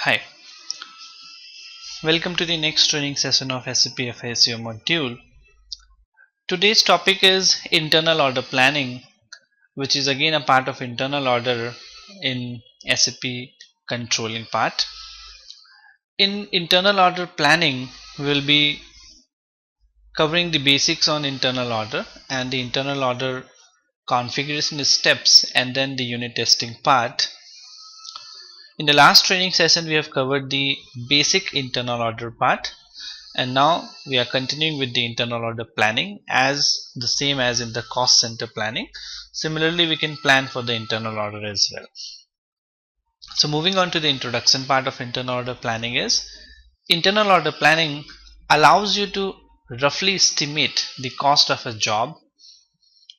Hi, welcome to the next training session of SAP FISO module. Today's topic is internal order planning, which is again a part of internal order in SAP controlling part. In internal order planning, we'll be covering the basics on internal order and the internal order configuration steps and then the unit testing part. In the last training session, we have covered the basic internal order part. And now we are continuing with the internal order planning as the same as in the cost center planning. Similarly, we can plan for the internal order as well. So moving on to the introduction part of internal order planning is internal order planning allows you to roughly estimate the cost of a job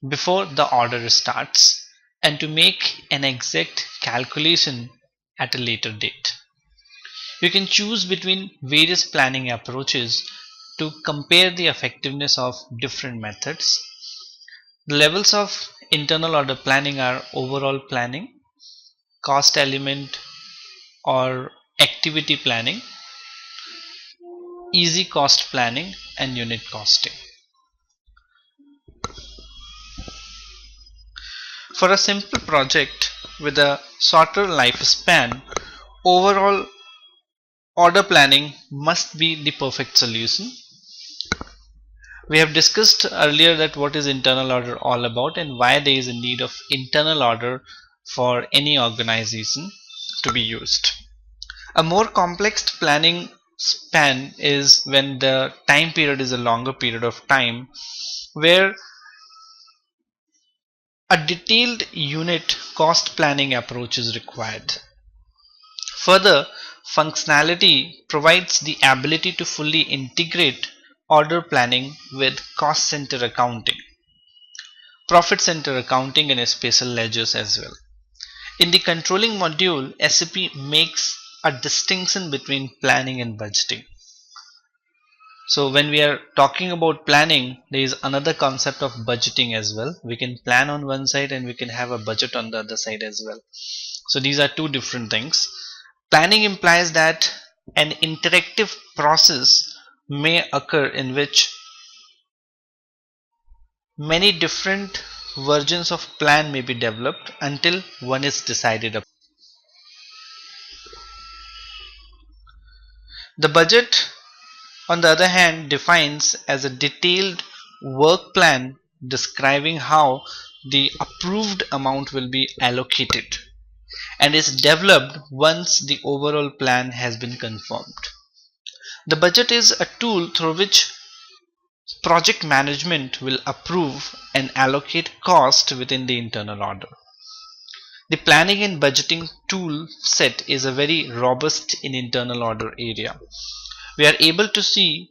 before the order starts and to make an exact calculation at a later date. You can choose between various planning approaches to compare the effectiveness of different methods. The levels of internal order planning are overall planning, cost element or activity planning, easy cost planning, and unit costing. For a simple project with a shorter lifespan, overall order planning must be the perfect solution. We have discussed earlier that what is internal order all about and why there is a need of internal order for any organization to be used. A more complex planning span is when the time period is a longer period of time where a detailed unit cost planning approach is required. Further, functionality provides the ability to fully integrate order planning with cost center accounting, profit center accounting, and special ledgers as well. In the controlling module, SAP makes a distinction between planning and budgeting. So when we are talking about planning, there is another concept of budgeting as well. We can plan on one side and we can have a budget on the other side as well. So these are two different things. Planning implies that an interactive process may occur in which many different versions of plan may be developed until one is decided upon. The budget, on the other hand, defines as a detailed work plan describing how the approved amount will be allocated and is developed once the overall plan has been confirmed. The budget is a tool through which project management will approve and allocate cost within the internal order. The planning and budgeting tool set is a very robust in internal order area. We are able to see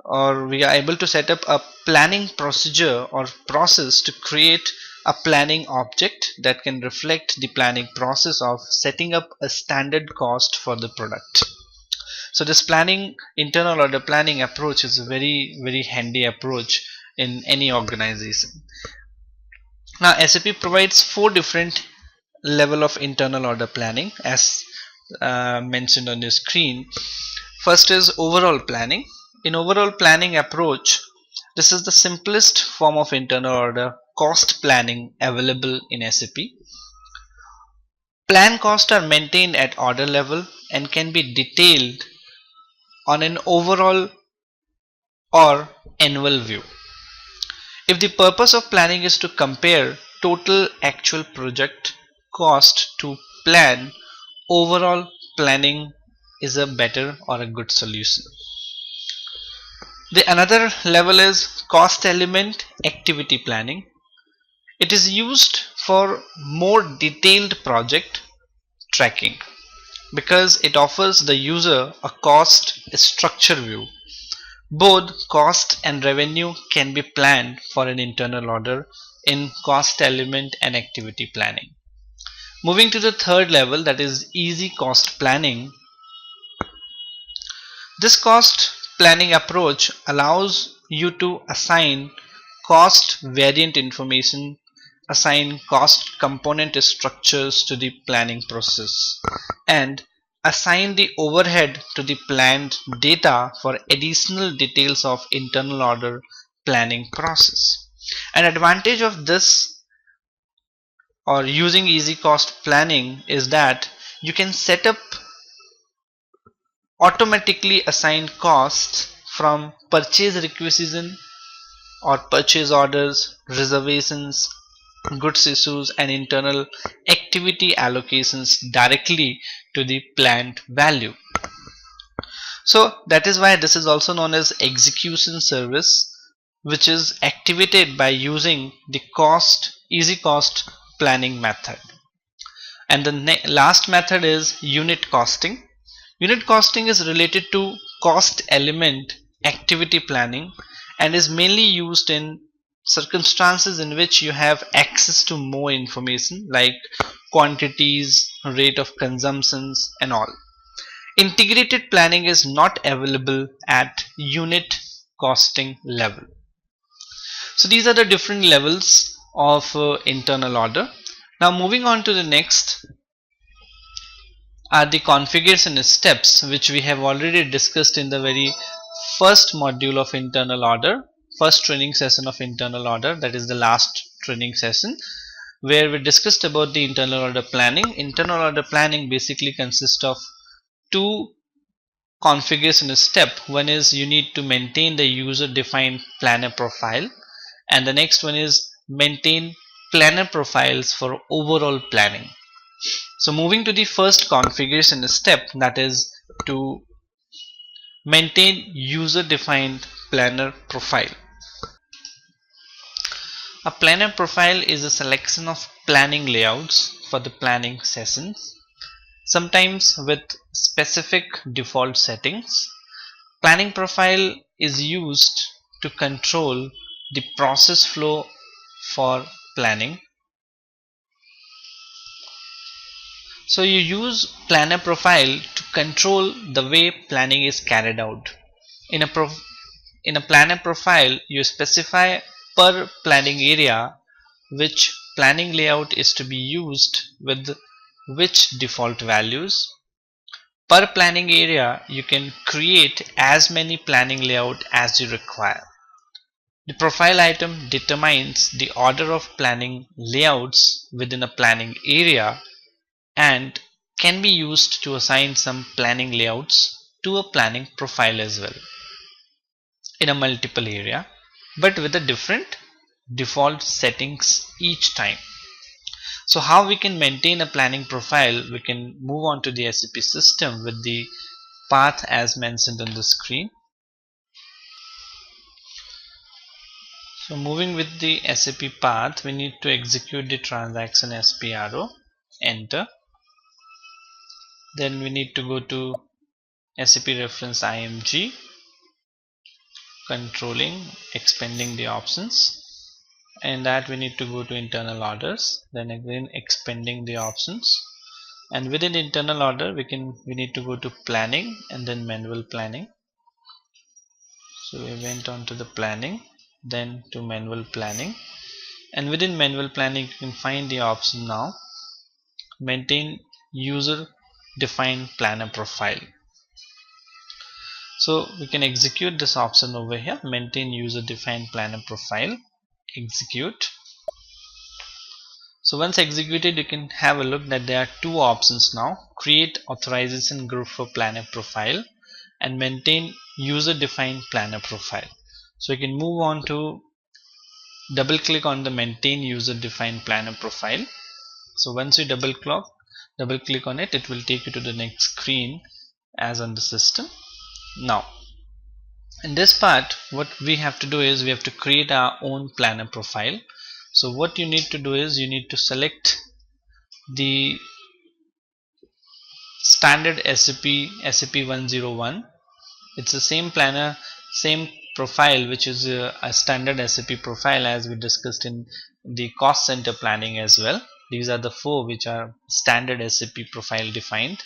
or we are able to set up a planning procedure or process to create a planning object that can reflect the planning process of setting up a standard cost for the product. So this planning, internal order planning approach is a very handy approach in any organization. Now SAP provides 4 different level of internal order planning as mentioned on the screen. First is overall planning. In overall planning approach, this is the simplest form of internal order cost planning available in SAP. Plan costs are maintained at order level and can be detailed on an overall or annual view. If the purpose of planning is to compare total actual project cost to plan, overall planning is a better or a good solution. The another level is cost element activity planning. It is used for more detailed project tracking because it offers the user a cost structure view. Both cost and revenue can be planned for an internal order in cost element and activity planning. Moving to the third level, that is easy cost planning. This cost planning approach allows you to assign cost variant information, assign cost component structures to the planning process, and assign the overhead to the planned data for additional details of internal order planning process. An advantage of this or using easy cost planning is that you can set up automatically assigned costs from purchase requisition or purchase orders, reservations, goods issues and internal activity allocations directly to the planned value. So that is why this is also known as execution service, which is activated by using the easy cost planning method. And the last method is unit costing. Unit costing is related to cost element activity planning and is mainly used in circumstances in which you have access to more information like quantities, rate of consumptions and all. Integrated planning is not available at unit costing level. So these are the different levels of internal order. Now moving on to the next are the configuration steps, which we have already discussed in the very first module of internal order, first training session of internal order, that is the last training session, where we discussed about the internal order planning. Internal order planning basically consists of two configuration steps. One is you need to maintain the user defined planner profile, and the next one is maintain planner profiles for overall planning. So moving to the first configuration step, that is to maintain user defined planner profile. A planner profile is a selection of planning layouts for the planning sessions, sometimes with specific default settings. Planning profile is used to control the process flow for planning. So you use planner profile to control the way planning is carried out. In a planner profile, you specify per planning area which planning layout is to be used with which default values. Per planning area, you can create as many planning layout as you require. The profile item determines the order of planning layouts within a planning area and can be used to assign some planning layouts to a planning profile as well in a multiple area, but with a different default settings each time. So how we can maintain a planning profile? We can move on to the SAP system with the path as mentioned on the screen. So moving with the SAP path, we need to execute the transaction SPRO, enter. Then we need to go to SAP reference IMG, controlling, expanding the options, and that we need to go to internal orders, then again expanding the options, and within internal order we need to go to planning and then manual planning. So we went on to the planning, then to manual planning, and within manual planning you can find the option now maintain user defined planner profile. So we can execute this option over here, maintain user defined planner profile, execute. So once executed, you can have a look that there are two options now: create authorization group for planner profile and maintain user defined planner profile. So you can move on to double click on the maintain user defined planner profile. So once you double click on it, it will take you to the next screen as on the system. Now in this part, what we have to do is we have to create our own planner profile. So what you need to do is you need to select the standard SAP 101. It's the same planner, same profile, which is a standard SAP profile as we discussed in the cost center planning as well. These are the four which are standard SAP profile defined,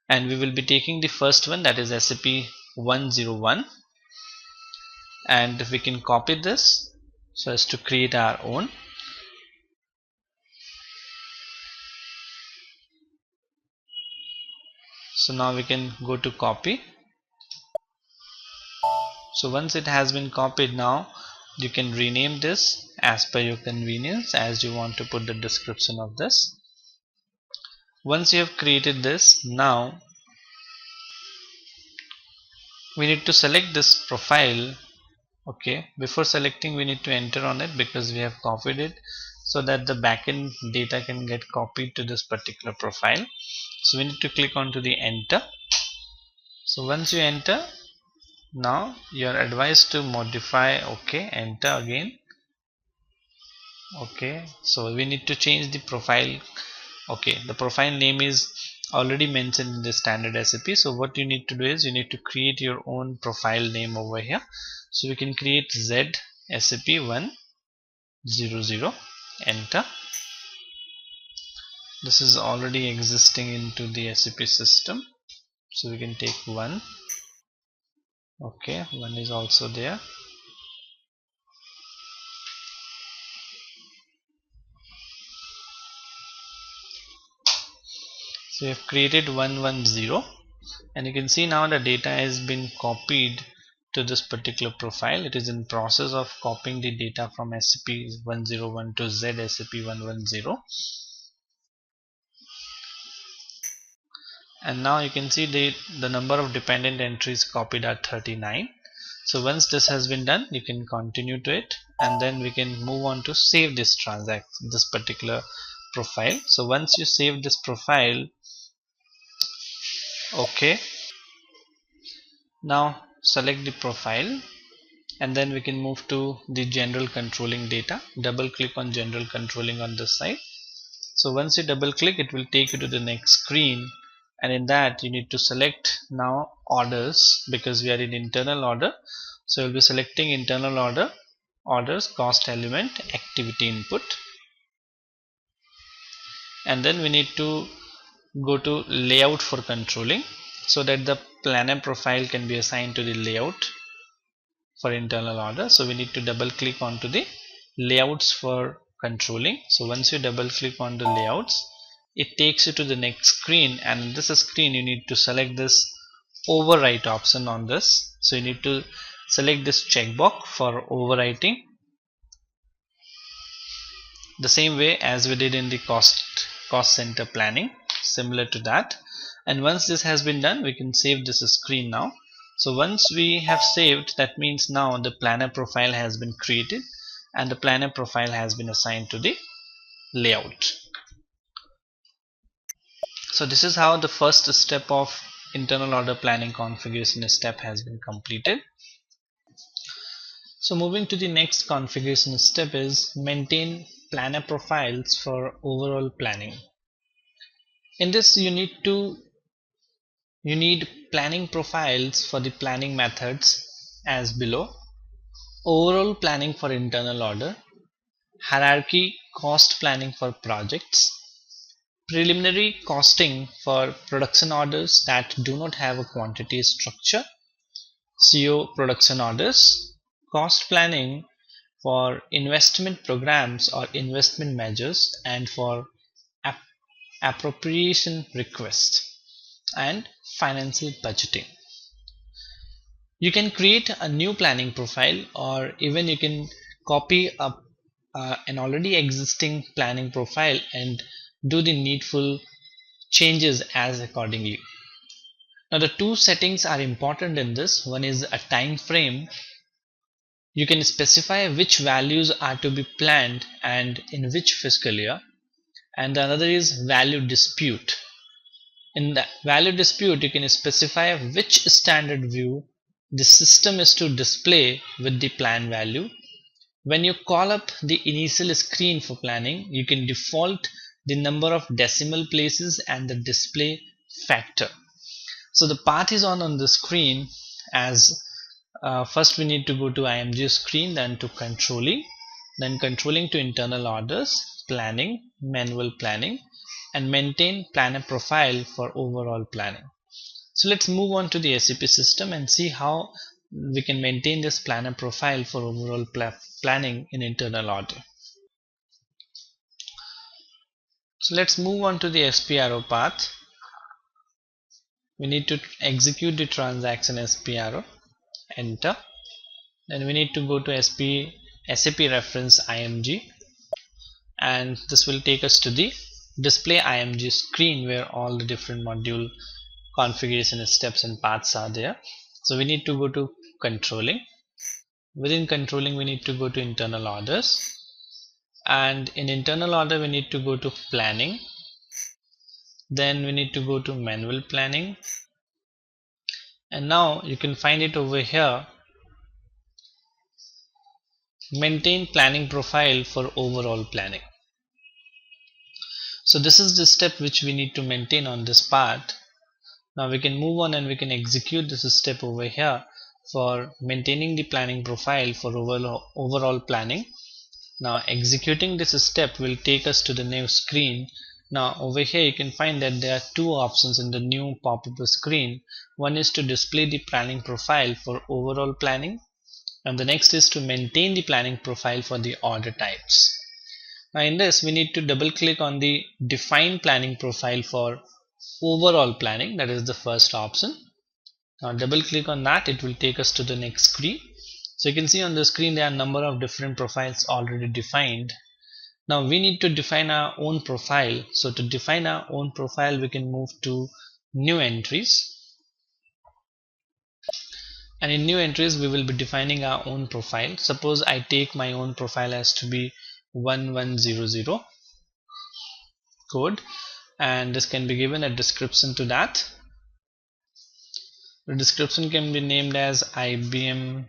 and we will be taking the first one, that is SAP 101, and we can copy this so as to create our own. So now we can go to copy. So once it has been copied, now you can rename this as per your convenience, as you want to put the description of this. Once you have created this, now we need to select this profile. Okay, before selecting we need to enter on it because we have copied it, so that the backend data can get copied to this particular profile. So we need to click onto the enter. So once you enter, now you are advised to modify. Okay, enter again. Okay, so we need to change the profile. Okay, the profile name is already mentioned in the standard SAP. So what you need to do is you need to create your own profile name over here. So we can create Z SAP 100, enter. This is already existing into the SAP system, so we can take 1. Okay, 1 is also there. So we have created 110, and you can see now the data has been copied to this particular profile. It is in process of copying the data from SAP 101 to Z SAP 110. And now you can see the number of dependent entries copied are 39. So once this has been done, you can continue to it, and then we can move on to save this particular profile. So once you save this profile, okay, now select the profile, and then we can move to the general controlling data. Double click on general controlling on this side. So once you double click, it will take you to the next screen, and in that you need to select now orders, because we are in internal order. So you'll be selecting internal orders, cost element, activity input, and then we need to go to layout for controlling, so that the planner profile can be assigned to the layout for internal order. So we need to double click onto the layouts for controlling. So once you double click on the layouts, it takes you to the next screen, and in this screen you need to select this overwrite option on this. So you need to select this checkbox for overwriting, the same way as we did in the cost center planning, similar to that. And once this has been done, we can save this screen now. So once we have saved, that means now the planner profile has been created, and the planner profile has been assigned to the layout. So this is how the first step of internal order planning configuration step has been completed. So moving to the next configuration step is maintain planner profiles for overall planning. In this you need planning profiles for the planning methods as below: overall planning for internal order, hierarchy cost planning for projects, preliminary costing for production orders that do not have a quantity structure, CO production orders, cost planning for investment programs or investment measures, and for appropriation requests, and financial budgeting. You can create a new planning profile, or even you can copy an already existing planning profile and do the needful changes as accordingly. Now the two settings are important in this. One is a time frame. You can specify which values are to be planned and in which fiscal year, and the other is value dispute. In the value dispute, you can specify which standard view the system is to display with the plan value. When you call up the initial screen for planning, you can default the number of decimal places and the display factor. So the path is on the screen, as first we need to go to IMG screen, then to controlling, then controlling to internal orders, planning, manual planning, and maintain planner profile for overall planning. So let's move on to the SAP system and see how we can maintain this planner profile for overall planning in internal order. So let's move on to the SPRO path. we need to execute the transaction SPRO, enter. Then we need to go to SAP reference IMG, and this will take us to the display IMG screen where all the different module configuration steps and paths are there. So we need to go to controlling. Within controlling, we need to go to internal orders, and in internal order we need to go to planning. Then we need to go to manual planning, and now you can find it over here, maintain planning profile for overall planning. So this is the step which we need to maintain on this part. Now we can move on and we can execute this step over here for maintaining the planning profile for overall planning. Now executing this step will take us to the new screen. Now over here you can find that there are two options in the new pop-up screen. One is to display the planning profile for overall planning, and the next is to maintain the planning profile for the order types. Now in this we need to double click on the define planning profile for overall planning, that is the first option. Now double click on that, it will take us to the next screen. So you can see on the screen there are a number of different profiles already defined. Now we need to define our own profile. So to define our own profile, we can move to new entries, and in new entries we will be defining our own profile. Suppose I take my own profile as to be 1100 code, and this can be given a description to that. The description can be named as IBM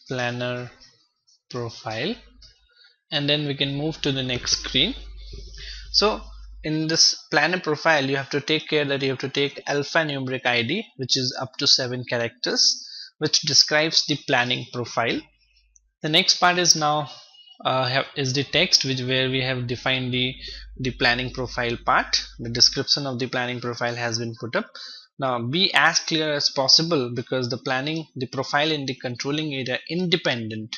planner profile, and then we can move to the next screen. So in this planner profile you have to take care that you have to take alphanumeric ID, which is up to 7 characters, which describes the planning profile. The next part is now is the text where we have defined the planning profile part. The description of the planning profile has been put up. Now be as clear as possible, because the profile in the controlling area independent,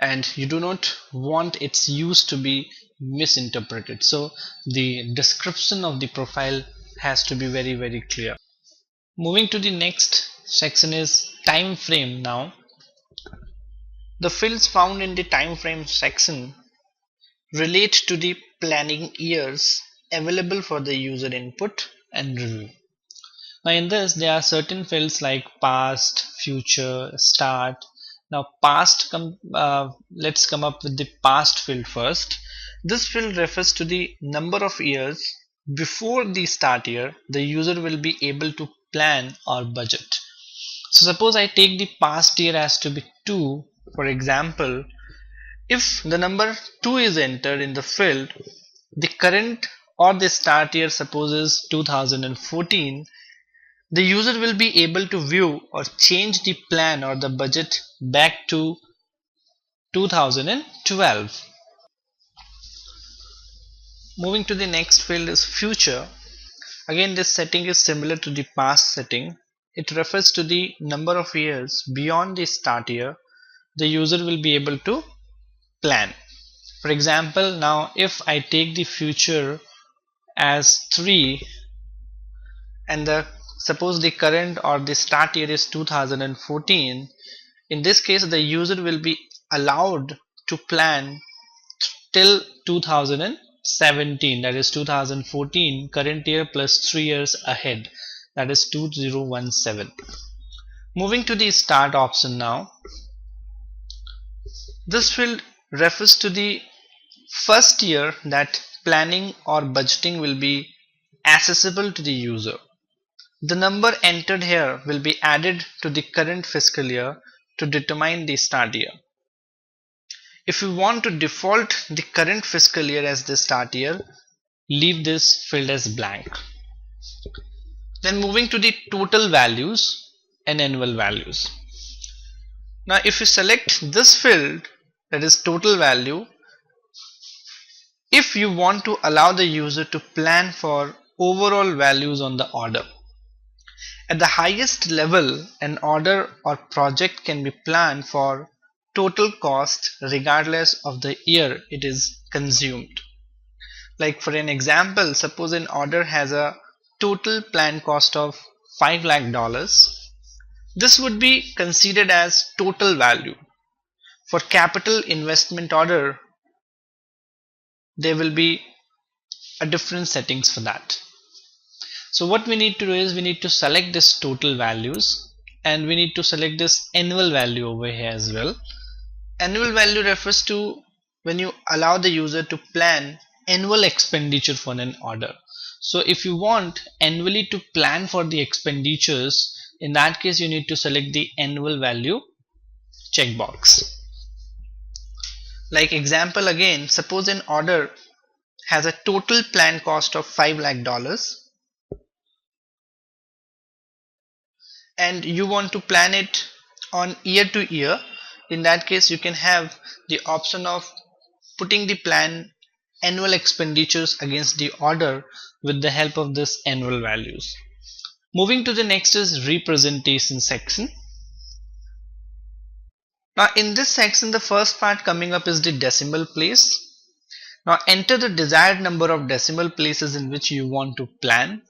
and you do not want its use to be misinterpreted. So the description of the profile has to be very clear. Moving to the next section is time frame. Now the fields found in the time frame section relate to the planning years available for the user input and review. Now in this there are certain fields like past, future, start. Now past, let's come up with the past field first. This field refers to the number of years before the start year the user will be able to plan or budget. So suppose I take the past year as to be 2, for example. If the number 2 is entered in the field, the current or the start year suppose is 2014, the user will be able to view or change the plan or the budget back to 2012. Moving to the next field is future. Again, this setting is similar to the past setting. It refers to the number of years beyond the start year the user will be able to plan. For example, now if I take the future as 3 and suppose the current or the start year is 2014, in this case the user will be allowed to plan till 2017, that is 2014 current year plus 3 years ahead, that is 2017. Moving to the start option now. This field refers to the first year that planning or budgeting will be accessible to the user. The number entered here will be added to the current fiscal year to determine the start year. If you want to default the current fiscal year as the start year, leave this field as blank. Then moving to the total values and annual values. Now if you select this field, that is total value, if you want to allow the user to plan for overall values on the order. At the highest level, an order or project can be planned for total cost regardless of the year it is consumed. Like for an example, suppose an order has a total planned cost of $5 lakh, this would be considered as total value. For capital investment order, there will be a different settings for that. So what we need to do is we need to select this total values, and we need to select this annual value over here as well. Annual value refers to when you allow the user to plan annual expenditure for an order. So if you want annually to plan for the expenditures, in that case you need to select the annual value checkbox. Like example again, suppose an order has a total planned cost of $5 lakh, and you want to plan it on year to year. In that case you can have the option of putting the plan annual expenditures against the order with the help of this annual values. Moving to the next is representation section. Now in this section, the first part coming up is the decimal place. Now enter the desired number of decimal places in which you want to plan.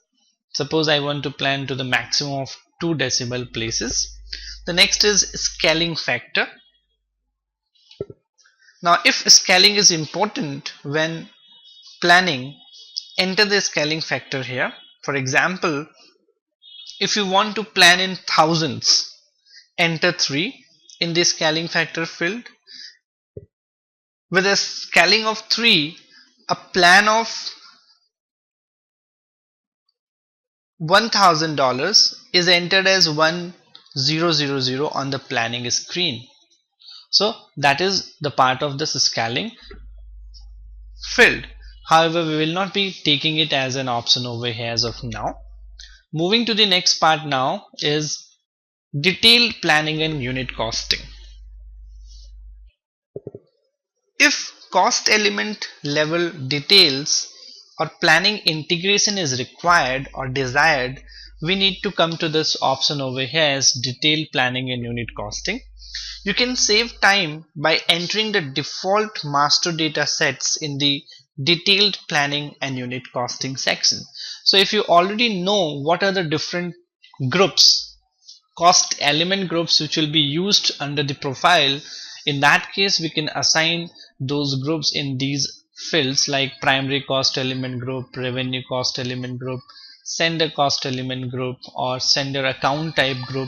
Suppose I want to plan to the maximum of 2 decimal places. The next is scaling factor. Now if scaling is important when planning, enter the scaling factor here. For example, if you want to plan in thousands, enter 3 in the scaling factor field. With a scaling of 3, a plan of $1,000 is entered as 1000 on the planning screen. So that is the part of this scaling field. However, we will not be taking it as an option over here as of now. Moving to the next part now is detailed planning and unit costing. If cost element level details or planning integration is required or desired, we need to come to this option over here as detailed planning and unit costing. You can save time by entering the default master data sets in the detailed planning and unit costing section. So if you already know what are the different groups, cost element groups which will be used under the profile, in that case we can assign those groups in these fields like primary cost element group, revenue cost element group, sender cost element group, or sender account type group.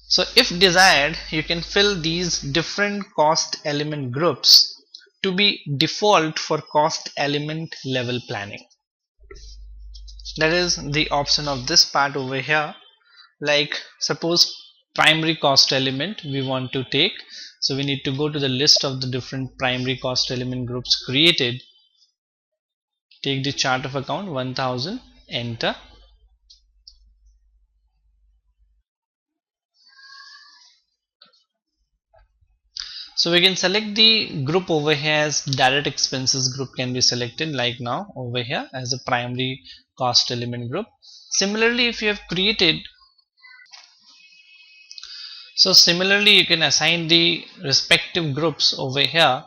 So if desired, you can fill these different cost element groups to be default for cost element level planning. That is the option of this part over here. Like suppose primary cost element we want to take, so we need to go to the list of the different primary cost element groups created, take the chart of account 1000, enter. So we can select the group over here as direct expenses group can be selected, like now over here as a primary cost element group. Similarly, if you have created, so similarly you can assign the respective groups over here,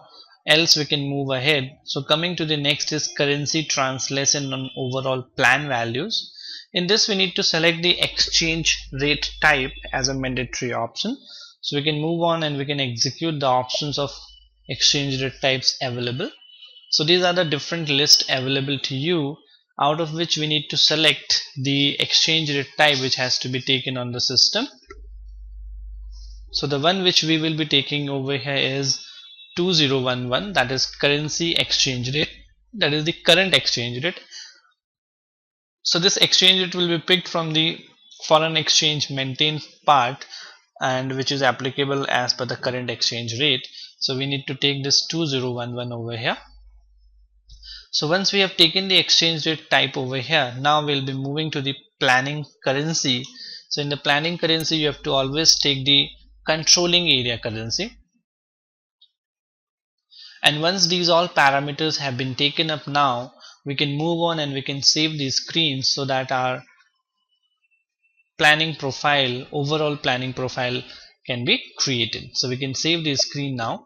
else we can move ahead. So coming to the next is currency translation on overall plan values. In this we need to select the exchange rate type as a mandatory option. So we can move on and we can execute the options of exchange rate types available. So these are the different lists available to you, out of which we need to select the exchange rate type which has to be taken on the system. So the one which we will be taking over here is 2011, that is currency exchange rate, that is the current exchange rate. So this exchange rate will be picked from the foreign exchange maintained part, and which is applicable as per the current exchange rate. So we need to take this 2011 over here. So once we have taken the exchange rate type over here, now we'll be moving to the planning currency. So in the planning currency you have to always take the controlling area currency, and once these all parameters have been taken up, now we can move on and we can save these screens so that our planning profile, overall planning profile can be created. So we can save the screen now,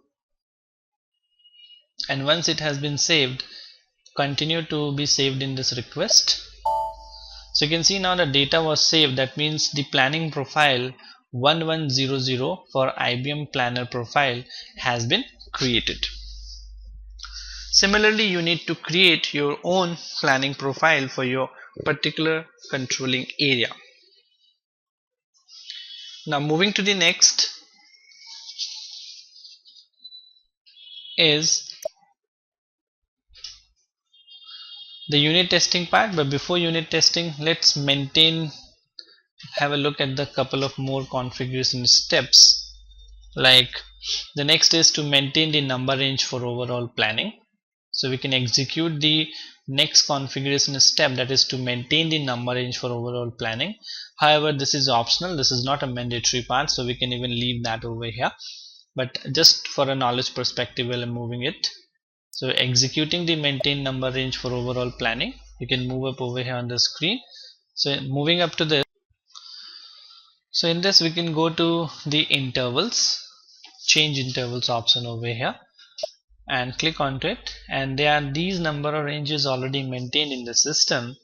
and once it has been saved, continue to be saved in this request. So you can see now the data was saved. That means the planning profile 1100 for IBM planner profile has been created. Similarly, you need to create your own planning profile for your particular controlling area. Now moving to the next is the unit testing part. But before unit testing, let's have a look at the couple of more configuration steps. Like the next is to maintain the number range for overall planning. So we can execute the next configuration step, that is to maintain the number range for overall planning. However, this is optional, this is not a mandatory part, so we can even leave that over here. But just for a knowledge perspective, while I'm moving it. So executing the maintain number range for overall planning, you can move up over here on the screen. So moving up to this. So in this we can go to the intervals, change intervals option over here and click onto it, and there are these number of ranges already maintained in the system.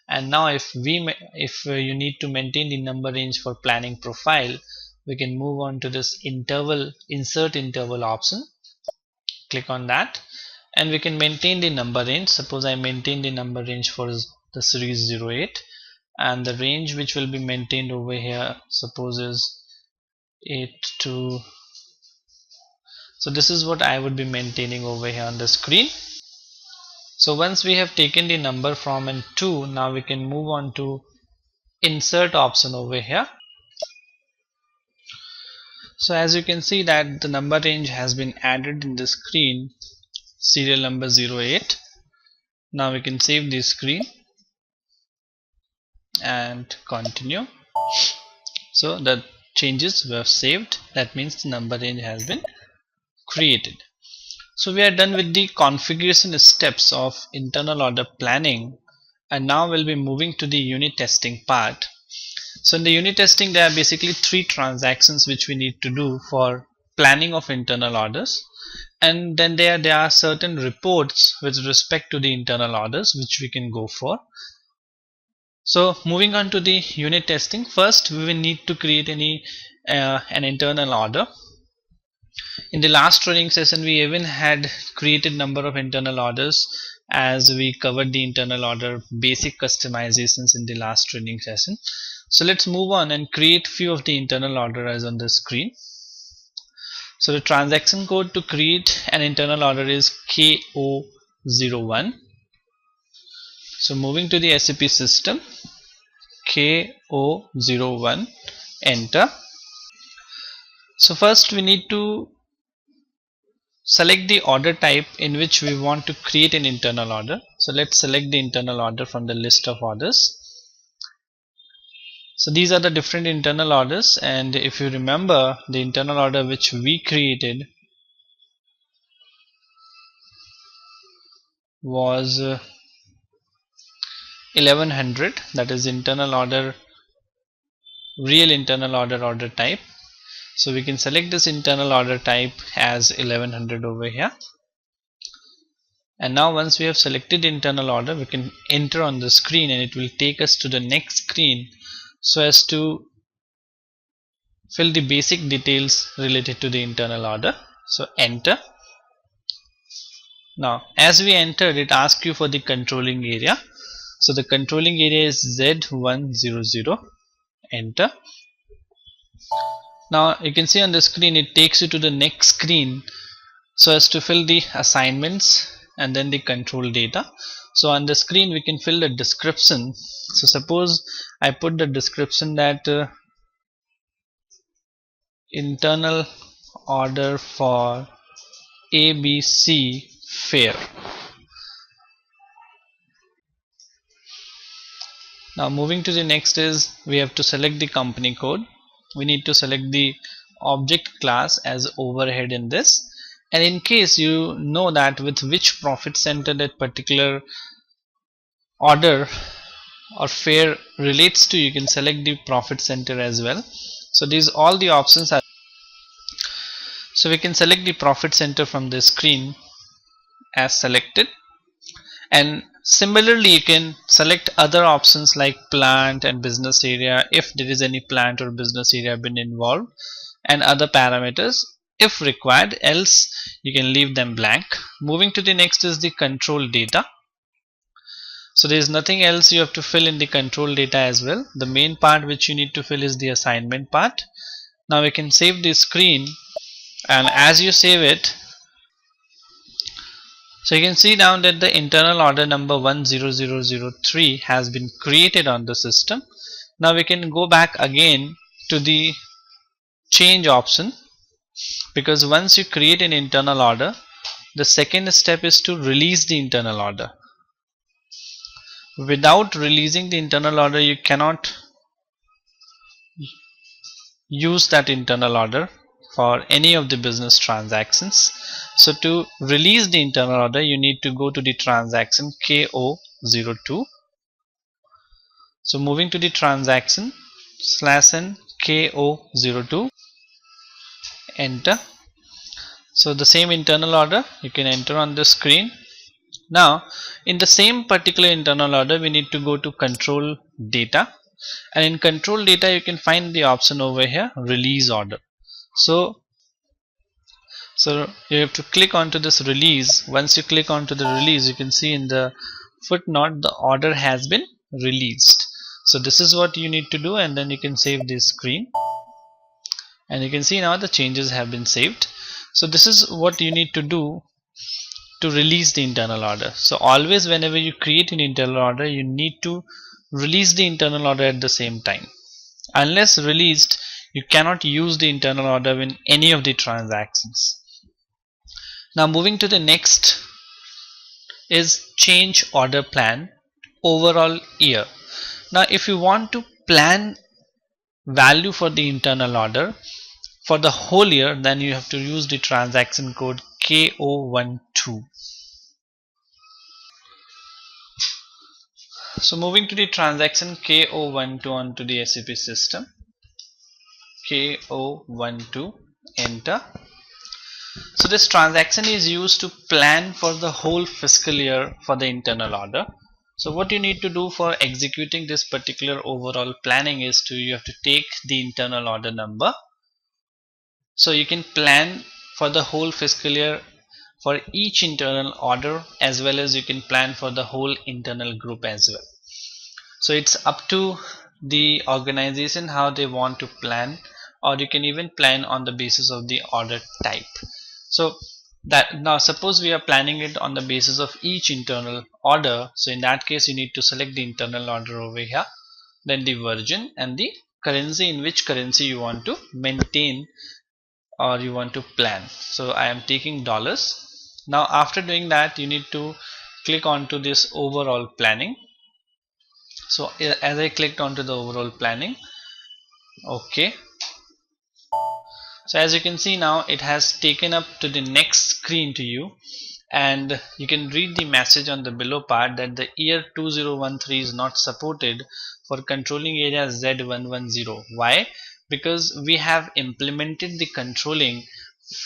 And now if you need to maintain the number range for planning profile, we can move on to this insert interval option, click on that, and we can maintain the number range. Suppose I maintain the number range for the series 08, and the range which will be maintained over here suppose is 8 to, so this is what I would be maintaining over here on the screen. So once we have taken the number from and to, now we can move on to insert option over here. So as you can see that the number range has been added in the screen, serial number 08. Now we can save the screen and continue. So the changes were saved, that means the number range has been created. So we are done with the configuration steps of internal order planning, and now we'll be moving to the unit testing part. So in the unit testing, there are basically 3 transactions which we need to do for planning of internal orders, and then there are certain reports with respect to the internal orders which we can go for. So moving on to the unit testing, first we will need to create an internal order. In the last training session, we even had created number of internal orders, as we covered the internal order basic customizations in the last training session. So let's move on and create few of the internal order as on the screen. So the transaction code to create an internal order is KO01. So moving to the SAP system, KO01, enter. So first we need to select the order type in which we want to create an internal order. So let's select the internal order from the list of orders. So these are the different internal orders, and if you remember, the internal order which we created was 1100, that is internal order, real internal order type. So we can select this internal order type as 1100 over here. And now once we have selected internal order, we can enter on the screen and it will take us to the next screen so as to fill the basic details related to the internal order. So enter. Now as we entered, it asks you for the controlling area. So the controlling area is Z100, enter. Now you can see on the screen it takes you to the next screen so as to fill the assignments and then the control data. So on the screen we can fill the description. So suppose I put the description that internal order for ABC fair. Now moving to the next is we have to select the company code. We need to select the object class as overhead in this, and in case you know that with which profit center that particular order or fair relates to, you can select the profit center as well. So these all the options are, so we can select the profit center from the screen as selected, And similarly, you can select other options like plant and business area if there is any plant or business area been involved, and other parameters if required, else you can leave them blank. Moving to the next is the control data. So there is nothing else you have to fill in the control data as well. The main part which you need to fill is the assignment part. Now we can save the screen, and as you save it, so you can see down that the internal order number 10003 has been created on the system. Now we can go back again to the change option, because once you create an internal order, the second step is to release the internal order. Without releasing the internal order, you cannot use that internal order for any of the business transactions. So to release the internal order, you need to go to the transaction KO02. So moving to the transaction /n KO02, enter. So the same internal order you can enter on the screen. Now in the same particular internal order, we need to go to control data, and in control data you can find the option over here, release order. So you have to click onto this release. Once you click onto the release, you can see in the footnote the order has been released. So this is what you need to do, and then you can save this screen, and you can see now the changes have been saved. So this is what you need to do to release the internal order. So always whenever you create an internal order, you need to release the internal order at the same time. Unless released, you cannot use the internal order in any of the transactions. Now moving to the next is change order plan overall year. Now if you want to plan value for the internal order for the whole year, then you have to use the transaction code KO12. So moving to the transaction KO12 onto the SAP system, KO12, enter. So this transaction is used to plan for the whole fiscal year for the internal order. So what you need to do for executing this particular overall planning is you have to take the internal order number. So you can plan for the whole fiscal year for each internal order, as well as you can plan for the whole internal group as well. So it's up to the organization how they want to plan, or you can even plan on the basis of the order type. So that now suppose we are planning it on the basis of each internal order. So in that case, you need to select the internal order over here, then the version and the currency, in which currency you want to maintain or you want to plan. So I am taking dollars. Now after doing that, you need to click onto this overall planning. So as I clicked onto the overall planning, okay. So as you can see now, it has taken up to the next screen to you, and you can read the message on the below part that the year 2013 is not supported for controlling area Z110. Why? Because we have implemented the controlling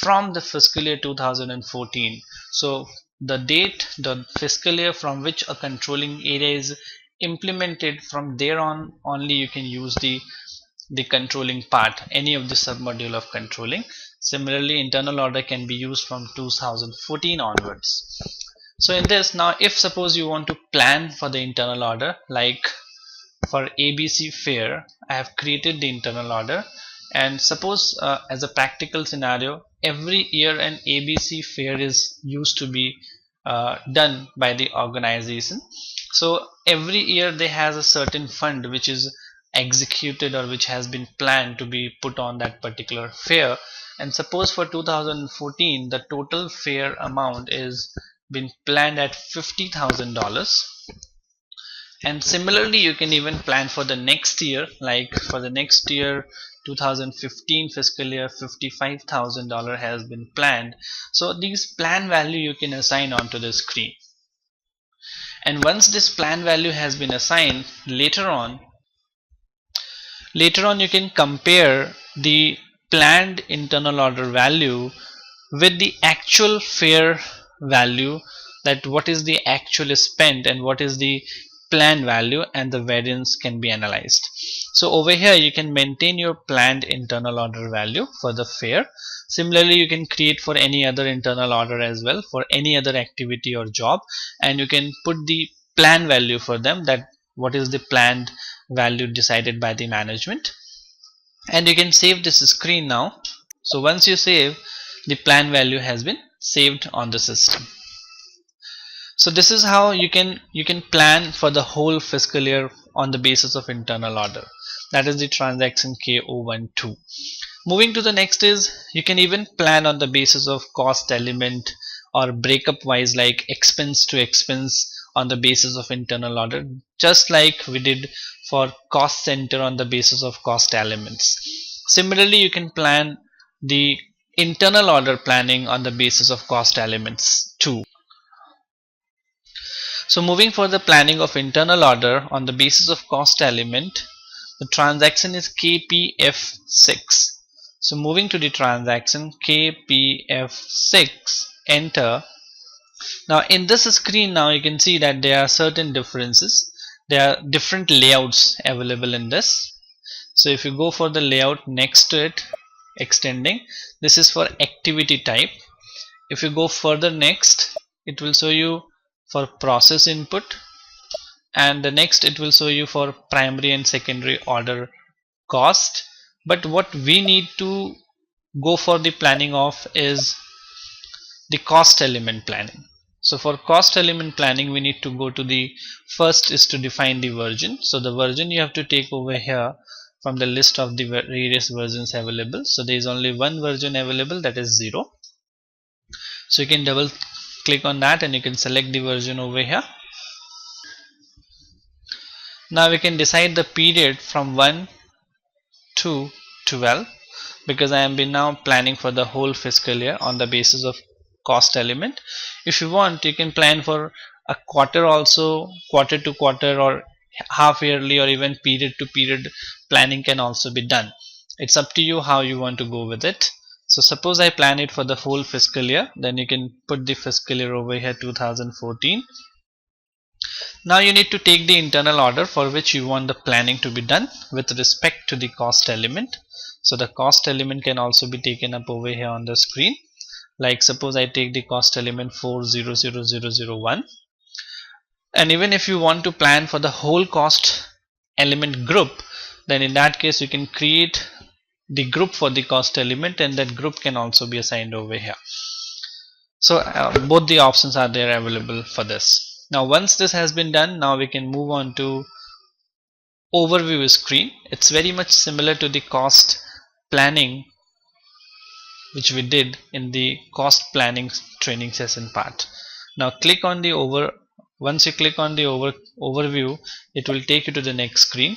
from the fiscal year 2014. So the date, the fiscal year from which a controlling area is implemented, from there on only you can use the controlling part, any of the submodule of controlling. Similarly, internal order can be used from 2014 onwards. So in this, now if suppose you want to plan for the internal order, like for ABC Fair, I have created the internal order, and suppose as a practical scenario, every year an ABC Fair is used to be done by the organization. So every year they has a certain fund which is executed or which has been planned to be put on that particular fair, and suppose for 2014 the total fair amount is been planned at $50,000. And similarly, you can even plan for the next year, like for the next year 2015 fiscal year, $55,000 has been planned. So these plan value you can assign onto the screen, and once this plan value has been assigned, later on you can compare the planned internal order value with the actual fair value that what is the actual spent and what is the planned value, and the variance can be analyzed. So over here you can maintain your planned internal order value for the fare. Similarly, you can create for any other internal order as well for any other activity or job, and you can put the plan value for them, that what is the planned value decided by the management. And you can save this screen now. So once you save, the plan value has been saved on the system. So this is how you can plan for the whole fiscal year on the basis of internal order. That is the transaction K012. Moving to the next is, you can even plan on the basis of cost element or breakup wise, like expense to expense on the basis of internal order, just like we did for cost center on the basis of cost elements. Similarly, you can plan the internal order planning on the basis of cost elements too. So moving for the planning of internal order on the basis of cost element, the transaction is KPF6. So moving to the transaction KPF6, enter. Now in this screen, now you can see that there are certain differences. There are different layouts available in this. So if you go for the layout next to it, extending, this is for activity type. If you go further next, it will show you for process input, and the next it will show you for primary and secondary order cost. But what we need to go for the planning of is the cost element planning. So for cost element planning, we need to go to the first is to define the version. So the version you have to take over here from the list of the various versions available. So there is only one version available, that is 0. So you can double click on that and you can select the version over here. Now we can decide the period from 1 to 12, because I am been now planning for the whole fiscal year on the basis of cost element. If you want, you can plan for a quarter also, quarter to quarter, or half yearly, or even period to period planning can also be done. It's up to you how you want to go with it. So suppose I plan it for the whole fiscal year, then you can put the fiscal year over here 2014. Now you need to take the internal order for which you want the planning to be done with respect to the cost element. So the cost element can also be taken up over here on the screen. Like suppose I take the cost element 400001, and even if you want to plan for the whole cost element group, then in that case you can create the group for the cost element, and that group can also be assigned over here. So both the options are there available for this. Now once this has been done, now we can move on to overview screen. It's very much similar to the cost planning which we did in the cost planning training session part. Now click on the once you click on the overview, it will take you to the next screen.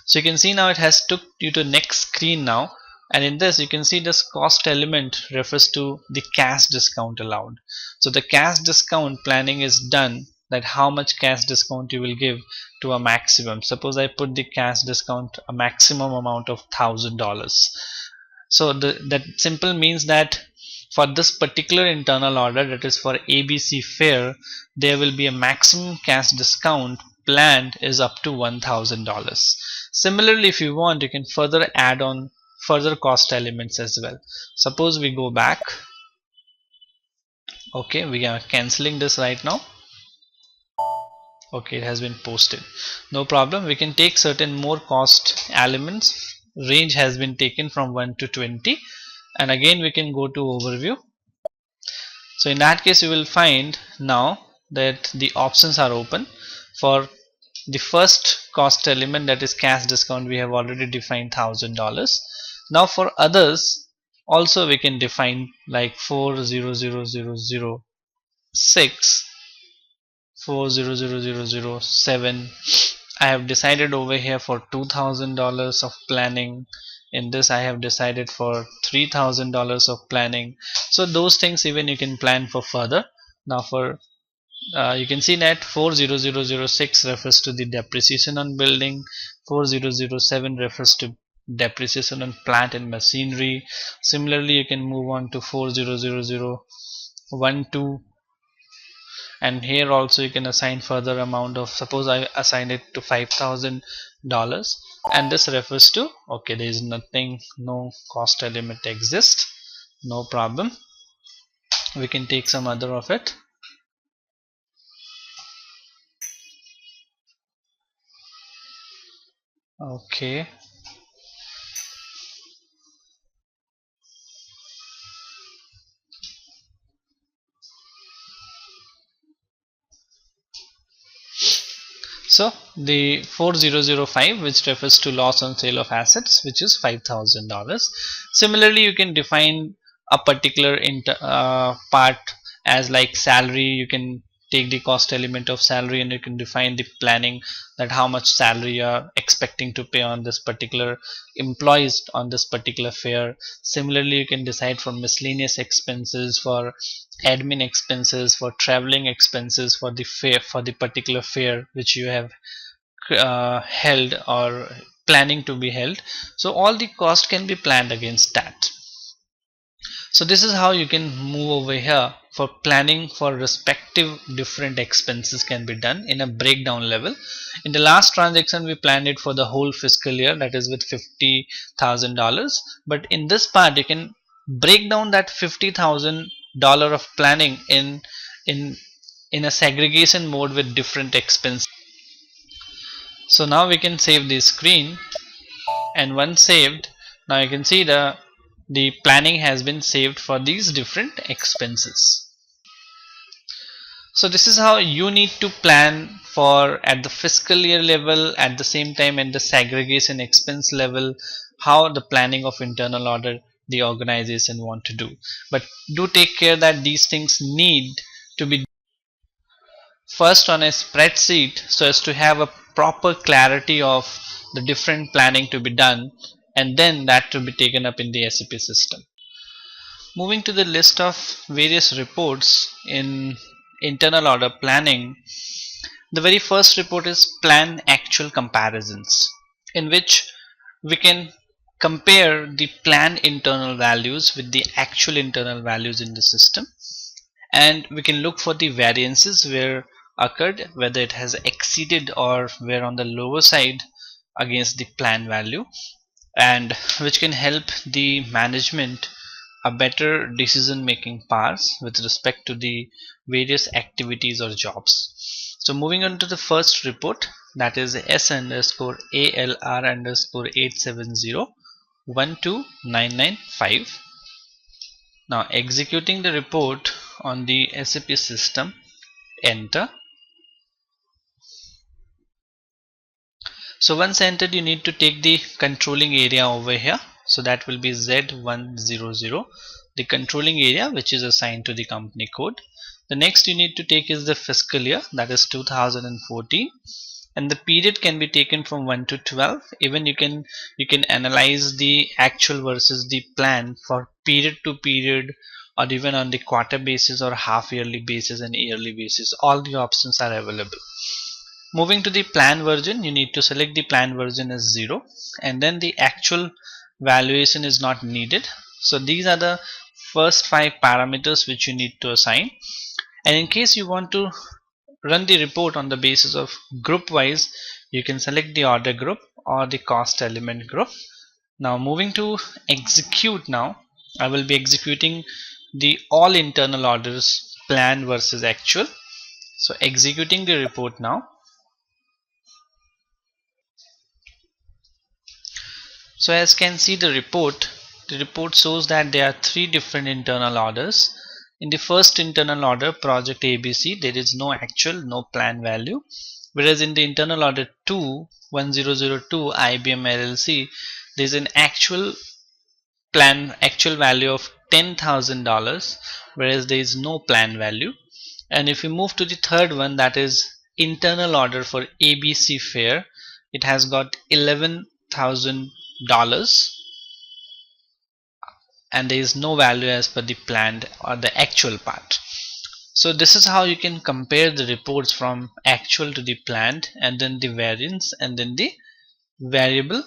So you can see now it has took you to next screen now, and in this you can see this cost element refers to the cash discount allowed. So the cash discount planning is done, that how much cash discount you will give to a maximum. Suppose I put the cash discount a maximum amount of $1000. So that simple means that for this particular internal order, that is for ABC fare, there will be a maximum cash discount planned is up to $1000. Similarly, if you want, you can further add on further cost elements as well. Suppose we go back. Okay, we are cancelling this right now. Okay, it has been posted. No problem. We can take certain more cost elements. Range has been taken from 1 to 20, and again we can go to overview. So in that case you will find now that the options are open. For the first cost element, that is cash discount, we have already defined $1000. Now for others also we can define, like 400006, 400007. I have decided over here for $2000 of planning. In this I have decided for $3000 of planning. So those things even you can plan for further. Now for you can see that 40006 refers to the depreciation on building, 4007 refers to depreciation on plant and machinery. Similarly, you can move on to 400012, and here also you can assign further amount of, suppose I assign it to $5,000, and this refers to, okay, there is nothing, no cost element exists, no problem, we can take some other of it. Okay, so the 4005, which refers to loss on sale of assets, which is $5,000. Similarly, you can define a particular part as like salary. You can take the cost element of salary and you can define the planning, that how much salary you are expecting to pay on this particular employees on this particular fair. Similarly, you can decide for miscellaneous expenses, for admin expenses, for traveling expenses for the fair, for the particular fair which you have held or planning to be held. So all the cost can be planned against that. So this is how you can move over here for planning for respective different expenses can be done in a breakdown level. In the last transaction we planned it for the whole fiscal year, that is with $50,000, but in this part you can break down that $50,000 of planning in in a segregation mode with different expenses. So now we can save the screen, and once saved, now you can see the planning has been saved for these different expenses. So this is how you need to plan for at the fiscal year level, at the same time at the segregation expense level, how the planning of internal audit the organization want to do. But do take care that these things need to be first on a spreadsheet so as to have a proper clarity of the different planning to be done, and then that to be taken up in the SAP system. Moving to the list of various reports in internal order planning, the very first report is plan actual comparisons, in which we can compare the plan internal values with the actual internal values in the system, and we can look for the variances where occurred, whether it has exceeded or were on the lower side against the plan value, and which can help the management a better decision making powers with respect to the various activities or jobs. So moving on to the first report, that is S underscore ALR underscore 870 12995. Now executing the report on the SAP system, enter. So once entered, you need to take the controlling area over here, so that will be Z100, the controlling area which is assigned to the company code. The next you need to take is the fiscal year, that is 2014, and the period can be taken from 1 to 12. Even you can analyze the actual versus the plan for period to period, or even on the quarter basis or half yearly basis and yearly basis. All the options are available. Moving to the plan version, you need to select the plan version as 0, and then the actual valuation is not needed. So these are the first 5 parameters which you need to assign, and in case you want to run the report on the basis of group wise, you can select the order group or the cost element group. Now moving to execute, now I will be executing the all internal orders plan versus actual. So executing the report now. So as can see the report shows that there are 3 different internal orders. In the first internal order, project ABC, there is no actual, no plan value, whereas in the internal order 1002 IBM LLC, there is an actual value of $10,000, whereas there is no plan value. And if we move to the third one, that is internal order for ABC Fair, it has got $11,000, and there is no value as per the planned or the actual part. So this is how you can compare the reports from actual to the planned, and then the variance, and then the variable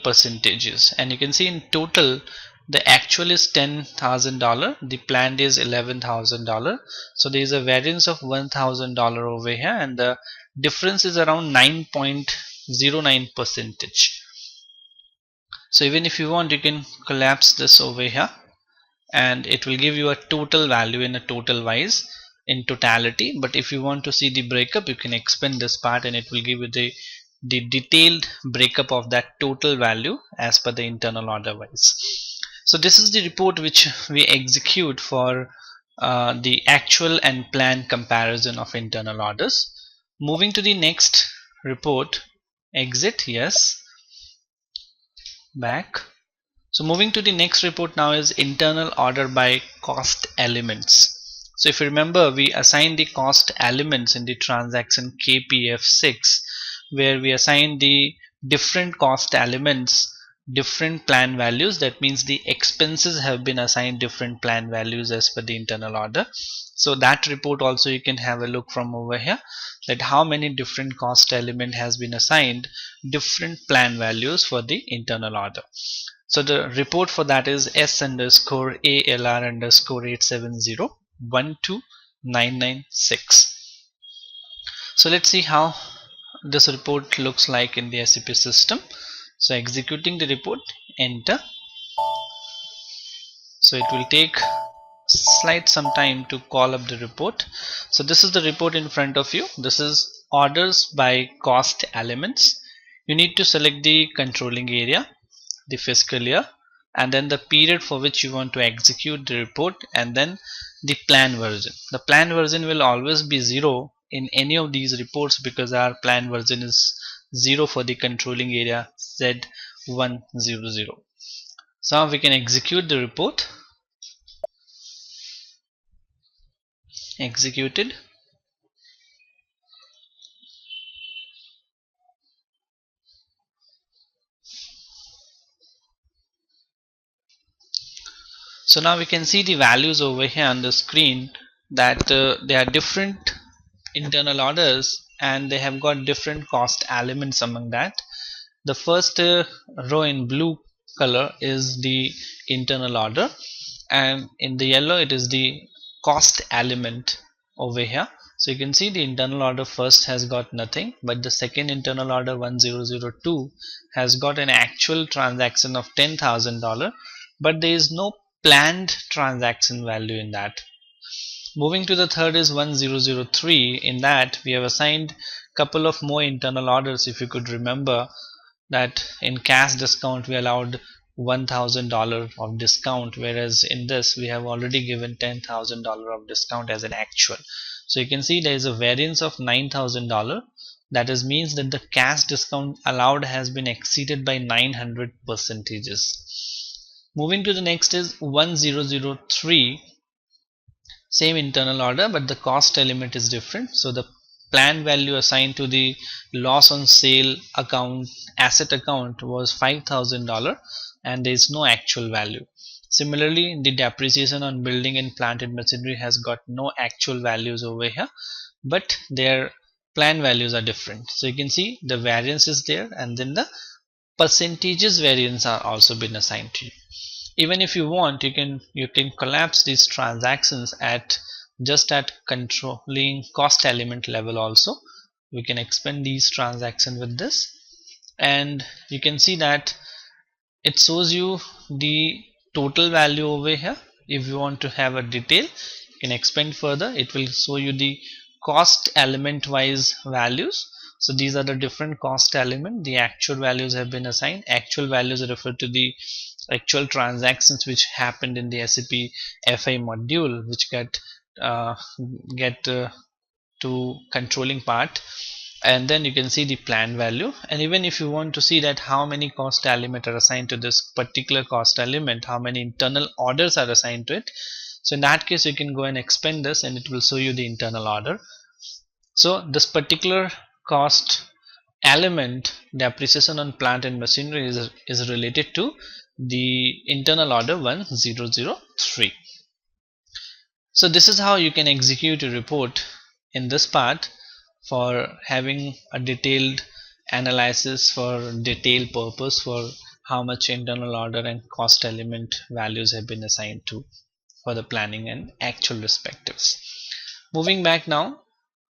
percentages. And you can see in total The actual is $10,000, the planned is $11,000. So there is a variance of $1,000 over here, and the difference is around 9.09%. So even if you want, you can collapse this over here, and it will give you a total value in a total wise in totality. But if you want to see the breakup, you can expand this part, and it will give you the detailed breakup of that total value as per the internal order wise. So this is the report which we execute for the actual and planned comparison of internal orders. Moving to the next report, exit, yes, back. So moving to the next report now is internal order by cost elements. So if you remember, we assigned the cost elements in the transaction KPF6, where we assigned the different cost elements different plan values. That means the expenses have been assigned different plan values as per the internal order. So that report also you can have a look from over here, that how many different cost element has been assigned different plan values for the internal order. So the report for that is S underscore ALR underscore 870129996. So let's see how this report looks like in the SAP system. So executing the report, enter. So it will take slight some time to call up the report. So this is the report in front of you. This is orders by cost elements. You need to select the controlling area, the fiscal year, and then the period for which you want to execute the report, and then the plan version. The plan version will always be 0 in any of these reports because our plan version is 0 for the controlling area Z100. So now we can execute the report. Executed. So now we can see the values over here on the screen, that they are different internal orders and they have got different cost elements among that. The first row in blue color is the internal order, and in the yellow it is the cost element over here. So you can see the internal order first has got nothing, but the second internal order 1002 has got an actual transaction of $10,000, but there is no planned transaction value in that. Moving to the third is 1003. In that we have assigned couple of more internal orders. If you could remember that in cash discount we allowed $1,000 of discount, whereas in this we have already given $10,000 of discount as an actual. So you can see there is a variance of $9,000. That is means that the cash discount allowed has been exceeded by 900 percentages. Moving to the next is 1003. Same internal order, but the cost element is different. So the planned value assigned to the loss on sale account, asset account, was $5,000 and there is no actual value. Similarly, the depreciation on building and plant and machinery has got no actual values over here, but their planned values are different. So you can see the variance is there, and then the percentages variance are also been assigned to you. Even if you want, you can collapse these transactions at just at controlling cost element level also. We can expand these transactions with this, and you can see that it shows you the total value over here. If you want to have a detail, you can expand further. It will show you the cost element wise values. So these are the different cost element. The actual values have been assigned. Actual values refer to the actual transactions which happened in the SAP FI module, which get to controlling part, and then you can see the planned value. And even if you want to see that how many cost element are assigned to this particular cost element, how many internal orders are assigned to it, so in that case you can go and expand this and it will show you the internal order. So this particular cost element, depreciation on plant and machinery, is related to the internal order 1003. So this is how you can execute a report in this part for having a detailed analysis for detailed purpose, for how much internal order and cost element values have been assigned to for the planning and actual respectives. Moving back now,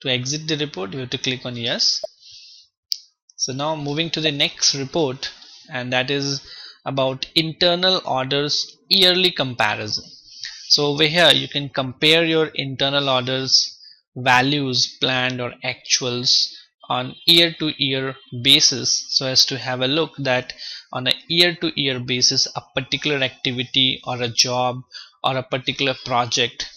to exit the report you have to click on yes. So now moving to the next report, and that is about internal orders yearly comparison. So over here you can compare your internal orders values planned or actuals on year to year basis, so as to have a look that on a year to year basis a particular activity or a job or a particular project,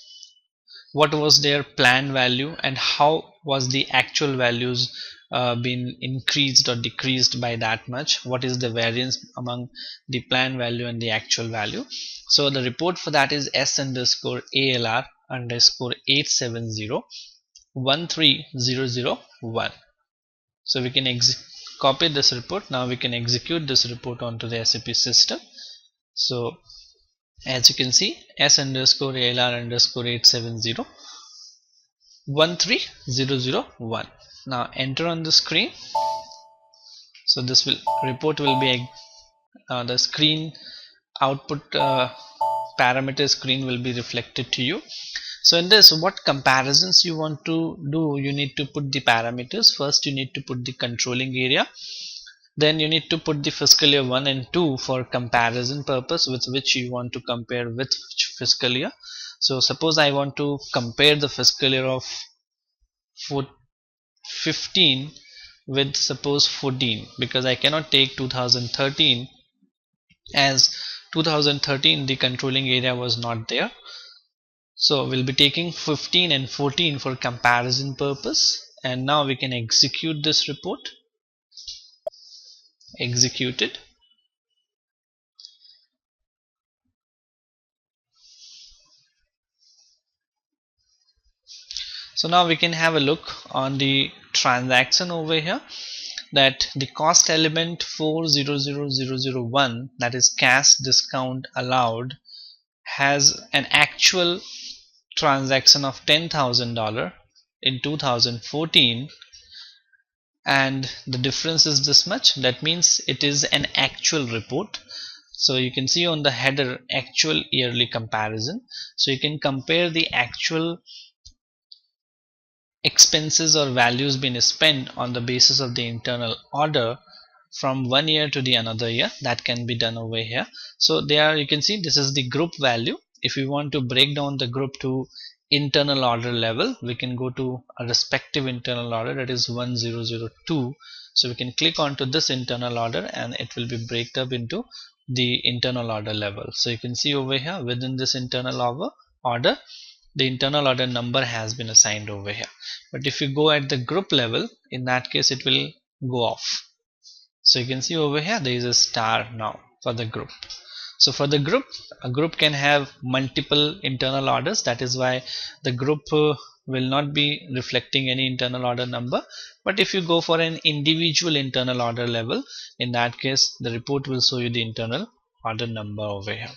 what was their plan value and how was the actual values been increased or decreased by that much, what is the variance among the plan value and the actual value. So the report for that is s underscore alr underscore 870 13001. So we can copy this report. Now we can execute this report onto the SAP system. So as you can see, s underscore alr underscore 870 13001. Now enter on the screen. So this report will be the screen output parameter screen will be reflected to you. So in this, what comparisons you want to do, you need to put the parameters. First you need to put the controlling area, then you need to put the fiscal year 1 and 2 for comparison purpose, with which you want to compare with which fiscal year. So suppose I want to compare the fiscal year of 15 with suppose 14, because I cannot take 2013, as 2013 the controlling area was not there. So we'll be taking 15 and 14 for comparison purpose, and now we can execute this report. Executed. So now we can have a look on the transaction over here, that the cost element 400001, that is cash discount allowed, has an actual transaction of $10,000 in 2014, and the difference is this much. That means it is an actual report. So you can see on the header actual yearly comparison. So you can compare the actual expenses or values being spent on the basis of the internal order from one year to the another year. That can be done over here. So there you can see this is the group value. If we want to break down the group to internal order level, we can go to a respective internal order, that is 1002. So we can click onto this internal order and it will be break up into the internal order level. So you can see over here within this internal order, the internal order number has been assigned over here. But if you go at the group level, in that case it will go off. So you can see over here there is a star now for the group. So for the group, a group can have multiple internal orders. That is why the group will not be reflecting any internal order number. But if you go for an individual internal order level, in that case the report will show you the internal order number over here.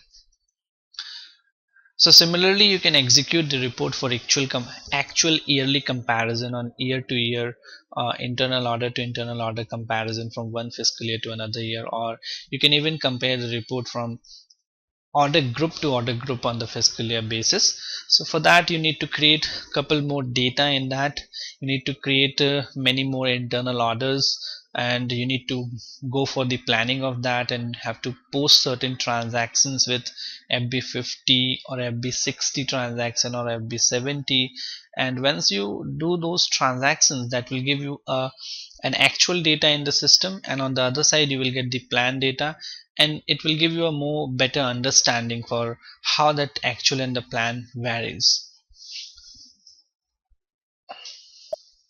So similarly, you can execute the report for actual yearly comparison on year to year internal order to internal order comparison from one fiscal year to another year, or you can even compare the report from order group to order group on the fiscal year basis. So for that you need to create a couple more data. In that you need to create many more internal orders, and you need to go for the planning of that and have to post certain transactions with FB50 or FB60 transaction or FB70. And once you do those transactions, that will give you an actual data in the system, and on the other side you will get the plan data, and it will give you a more better understanding for how that actual and the plan varies.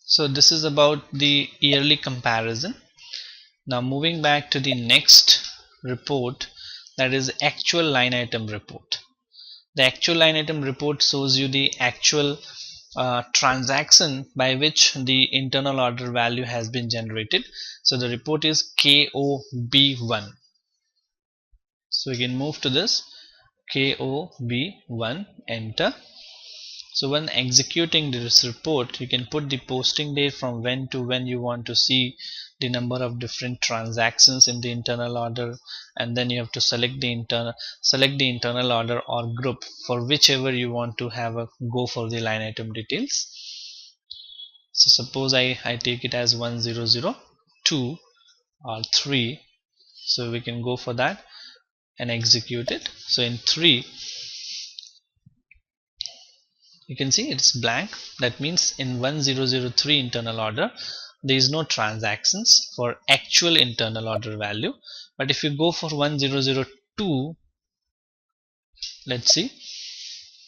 So this is about the yearly comparison. Now moving back to the next report, that is actual line item report. The actual line item report shows you the actual transaction by which the internal order value has been generated. So the report is KOB1. So we can move to this KOB1, enter. So when executing this report, you can put the posting date from when to when you want to see the number of different transactions in the internal order, and then you have to select the internal order or group for whichever you want to have a go for the line item details. So suppose I take it as 1002 or 3, so we can go for that and execute it. So in 3, you can see it's blank. That means in 1003 internal order there is no transactions for actual internal order value. But if you go for 1002, let's see.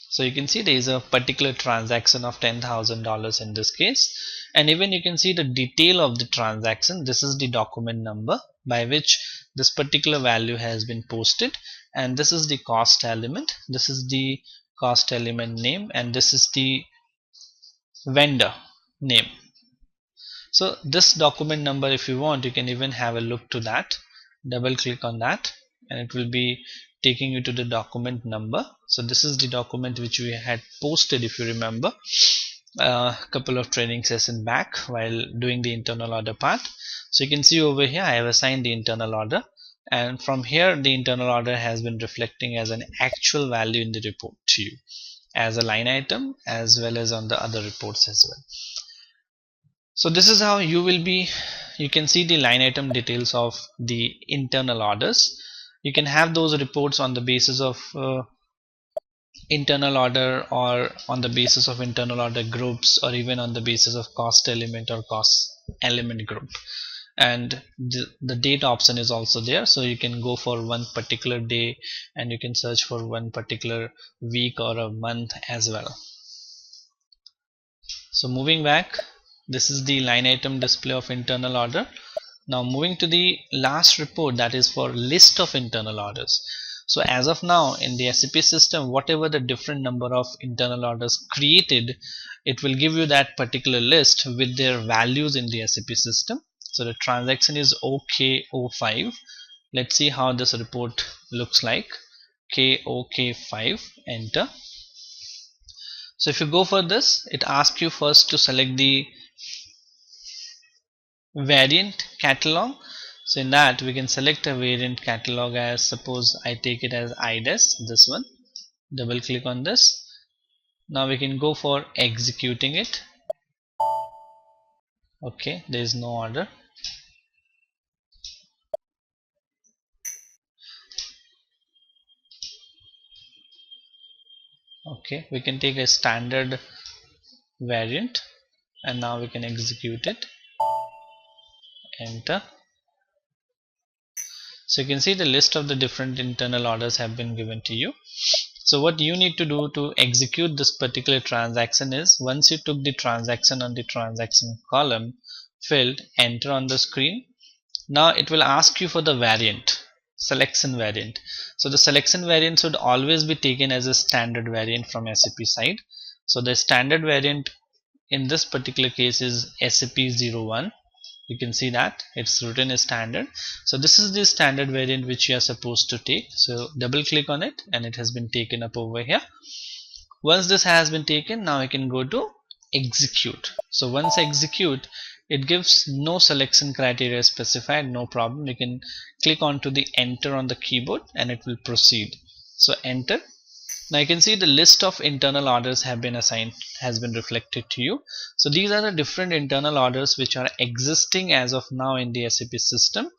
So you can see there is a particular transaction of $10,000 in this case, and even you can see the detail of the transaction. This is the document number by which this particular value has been posted, and this is the cost element, this is the cost element name, and this is the vendor name. So this document number, if you want, you can even have a look to that. Double click on that and it will be taking you to the document number. So this is the document which we had posted, if you remember, a couple of training sessions back while doing the internal order part. So you can see over here I have assigned the internal order, and from here the internal order has been reflecting as an actual value in the report to you as a line item as well as on the other reports as well. So this is how you can see the line item details of the internal orders. You can have those reports on the basis of internal order, or on the basis of internal order groups, or even on the basis of cost element or cost element group. And the date option is also there, so you can go for one particular day and you can search for one particular week or a month as well. So moving back, this is the line item display of internal order. Now moving to the last report, that is for list of internal orders. So as of now in the SAP system, whatever the different number of internal orders created, it will give you that particular list with their values in the SAP system. So the transaction is OK05. Let's see how this report looks like. KOK5, enter. So if you go for this, it asks you first to select the variant catalog. So in that we can select a variant catalog as, suppose I take it as IDES, this one. Double click on this. Now we can go for executing it. Okay, there is no order. Okay, we can take a standard variant and now we can execute it. Enter. So you can see the list of the different internal orders have been given to you. So what you need to do to execute this particular transaction is, once you took the transaction on the transaction column field, enter on the screen. Now it will ask you for the variant, selection variant. So the selection variant should always be taken as a standard variant from SAP side. So the standard variant in this particular case is SAP01. You can see that it's written as standard. So this is the standard variant which you are supposed to take. So double click on it and it has been taken up over here. Once this has been taken, now I can go to execute. So once execute, it gives no selection criteria specified, no problem. You can click onto the enter on the keyboard and it will proceed. So enter. Now you can see the list of internal orders have been assigned, has been reflected to you. So these are the different internal orders which are existing as of now in the SAP system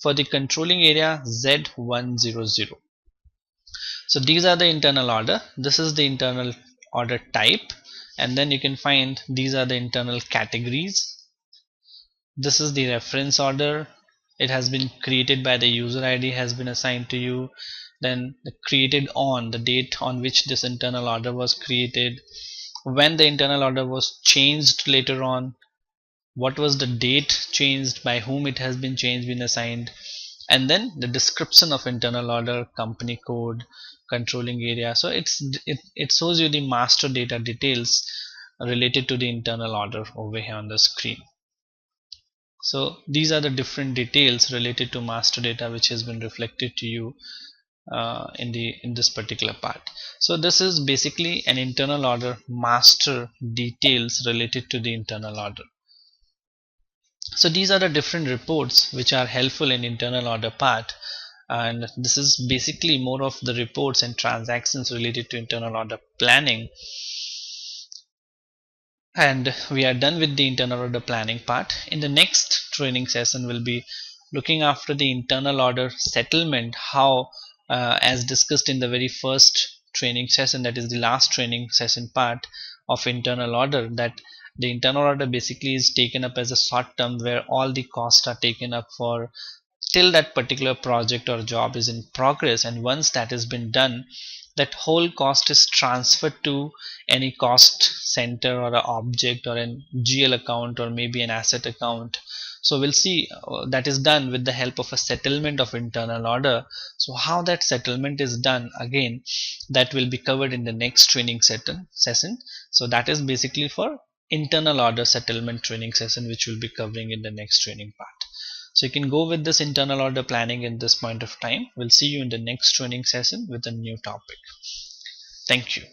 for the controlling area Z100. So these are the internal order. This is the internal order type, and then you can find these are the internal categories. This is the reference order. It has been created by the user ID, has been assigned to you. Then the created on, the date on which this internal order was created, when the internal order was changed later on, what was the date changed, by whom it has been changed, been assigned, and then the description of internal order, company code, controlling area. So it shows you the master data details related to the internal order over here on the screen. So these are the different details related to master data which has been reflected to you in this particular part. So this is basically an internal order master details related to the internal order. So these are the different reports which are helpful in internal order part, and this is basically more of the reports and transactions related to internal order planning. And we are done with the internal order planning part. In the next training session we'll be looking after the internal order settlement, how as discussed in the very first training session, that is the last training session part of internal order, that the internal order basically is taken up as a short term where all the costs are taken up for till that particular project or job is in progress, and once that has been done, that whole cost is transferred to any cost center or an object or an GL account or maybe an asset account. So we'll see that is done with the help of a settlement of internal order. So how that settlement is done, again that will be covered in the next training session. So that is basically for internal order settlement training session, which we'll be covering in the next training part. So you can go with this internal order planning at this point of time. We'll see you in the next training session with a new topic. Thank you.